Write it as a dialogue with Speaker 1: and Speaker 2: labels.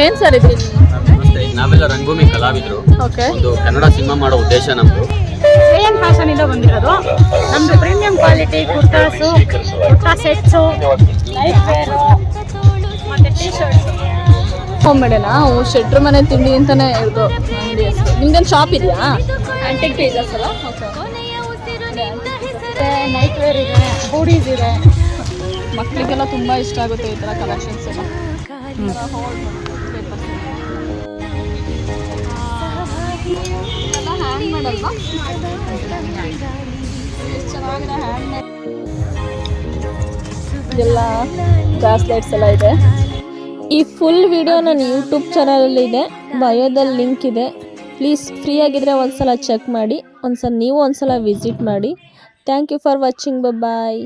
Speaker 1: ಏನ್ ಸರ್ ಇದು?
Speaker 2: ನಮಸ್ತೆ, ನಾವೆಲ್ಲ ರಂಗಭೂಮಿ ಕಲಾವಿದರು. ಒಂದು ಕನ್ನಡ ಸಿನಿಮಾ ಮಾಡೋ ಉದ್ದೇಶ ನಮ್ದು.
Speaker 3: ಏನ್ ಫ್ಯಾಷನ್ ಇಂದ ಬಂದಿರೋದು. ನಮ್ದು premium quality kurtas, kurta sets, light wear ಮತ್ತೆ ಟೀ ಶರ್ಟ್ಸ್.
Speaker 1: ಹೋಮ್ ಮೇಡೇನಾ? ಶೆಟ್ರ್ ಮನೆ ತಿಂಡಿ ಅಂತಾನೆ ಇರೋದು ಅಂಗಡಿ ಹೆಸರು. ನಿಮ್ದೇನು ಶಾಪ್ ಇದೆಯಾ? ಆಂಟಿಕ್ ಪೀಸಸ್ ಅಲ್ಲ?
Speaker 3: ನೈಟ್ ವೇರ್ ಇದೆ, ಹೂಡೀಸ್ ಇದೆ.
Speaker 1: ಮಕ್ಕಳಿಗೆಲ್ಲ ತುಂಬ ಇಷ್ಟ ಆಗುತ್ತೆ ಈ ಥರ ಕಲೆಕ್ಷನ್ಸ್ ಎಲ್ಲ. ಹ್ಯಾಂಡ್ ಮಾಡಲ್ವಾ? ಚೆನ್ನಾಗಿದೆ ಹ್ಯಾಂಡ್ ಮೇಡ್. ಇದೆಲ್ಲ ಬ್ರಾಸ್ಲೆಟ್ಸ್ ಎಲ್ಲ ಇದೆ.
Speaker 4: ಈ ಫುಲ್ ವಿಡಿಯೋ ನನ್ನ ಯೂಟ್ಯೂಬ್ ಚಾನಲಲ್ಲಿ ಇದೆ, ಬಯೋದಲ್ಲಿ ಲಿಂಕ್ ಇದೆ. ಪ್ಲೀಸ್ ಫ್ರೀ ಆಗಿದ್ರೆ ಒಂದ್ಸಲ ಚೆಕ್ ಮಾಡಿ, ನೀವು ಒಂದ್ಸಲ ವಿಸಿಟ್ ಮಾಡಿ. Thank you for watching. Bye.